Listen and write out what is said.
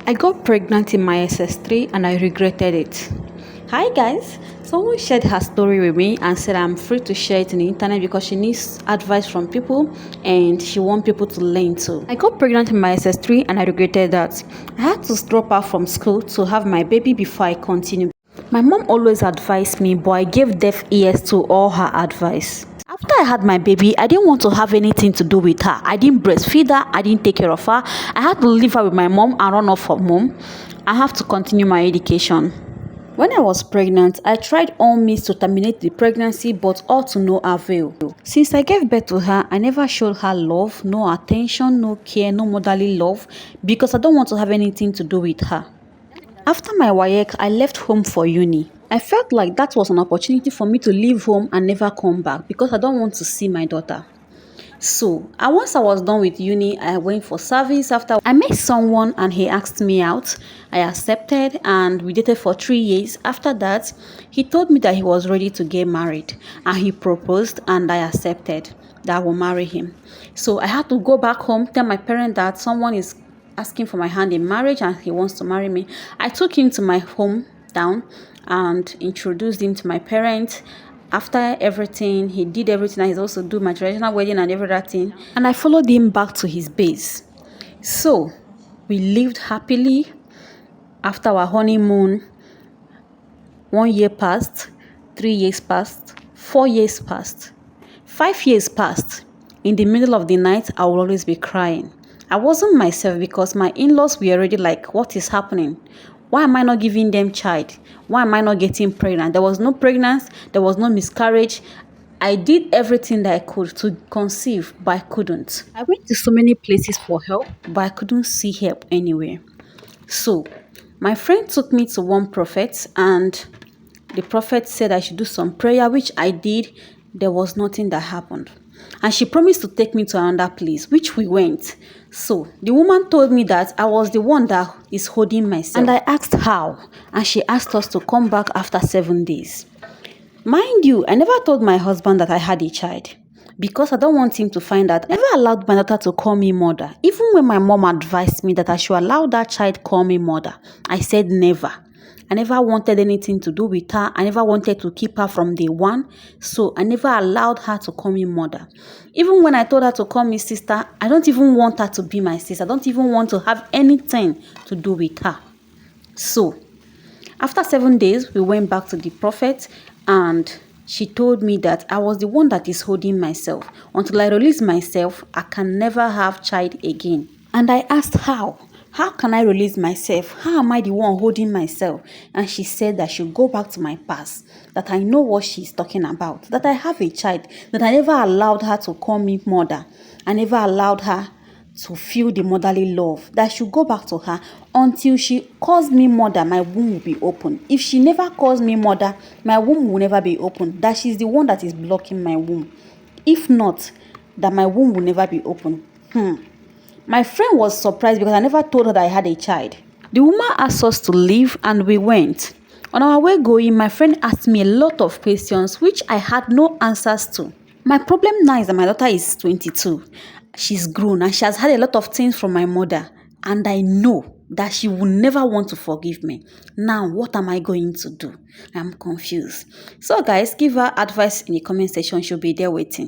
I got pregnant in my SS3 and I regretted it. Hi guys, someone shared her story with me and said I'm free to share it on the internet because she needs advice from people and she wants people to learn too. I got pregnant in my SS3 and I regretted that. I had to drop out from school to have my baby before I continued. My mom always advised me, but I gave deaf ears to all her advice. After I had my baby, I didn't want to have anything to do with her. I didn't breastfeed her. I didn't take care of her. I had to leave her with my mom and run off from home. I have to continue my education. When I was pregnant, I tried all means to terminate the pregnancy, but all to no avail. Since I gave birth to her, I never showed her love, no attention, no care, no motherly love, because I don't want to have anything to do with her. After my WAEC, I left home for uni. I felt like that was an opportunity for me to leave home and never come back because I don't want to see my daughter. So, once I was done with uni, I went for service. After I met someone and he asked me out, I accepted and we dated for 3 years. After that, he told me that he was ready to get married and he proposed and I accepted that I will marry him. So I had to go back home, tell my parents that someone is asking for my hand in marriage and he wants to marry me. I took him to my hometown and introduced him to my parents. After everything, he did everything. He's also do my traditional wedding and everything. And I followed him back to his base. So we lived happily. After our honeymoon, 1 year passed, 3 years passed, 4 years passed, 5 years passed. In the middle of the night, I will always be crying. I wasn't myself because my in-laws were already like, what is happening? Why am I not giving them child? Why am I not getting pregnant? There was no pregnancy, there was no miscarriage. I did everything that I could to conceive, but I couldn't. I went to so many places for help, but I couldn't see help anywhere. So, my friend took me to one prophet and the prophet said I should do some prayer, which I did. There was nothing that happened. And she promised to take me to another place, which we went. So the woman told me that I was the one that is holding myself. And I asked how. And she asked us to come back after 7 days. Mind you, I never told my husband that I had a child. Because I don't want him to find out. I never allowed my daughter to call me mother. Even when my mom advised me that I should allow that child call me mother, I said never. I never wanted anything to do with her. I never wanted to keep her from day one. So I never allowed her to call me mother. Even when I told her to call me sister, I don't even want her to be my sister. I don't even want to have anything to do with her. So after 7 days, we went back to the prophet and she told me that I was the one that is holding myself. Until I release myself, I can never have child again. And I asked how? How can I release myself? How am I the one holding myself? And she said that I should go back to my past, that I know what she's talking about, that I have a child, that I never allowed her to call me mother. I never allowed her to feel the motherly love, that I should go back to her until she calls me mother, my womb will be open. If she never calls me mother, my womb will never be open, that she's the one that is blocking my womb. If not, that my womb will never be open. My friend was surprised because I never told her that I had a child. The woman asked us to leave and we went. On our way going, my friend asked me a lot of questions which I had no answers to. My problem now is that my daughter is 22. She's grown and she has had a lot of things from my mother. And I know that she will never want to forgive me. Now, what am I going to do? I'm confused. So guys, give her advice in the comment section. She'll be there waiting.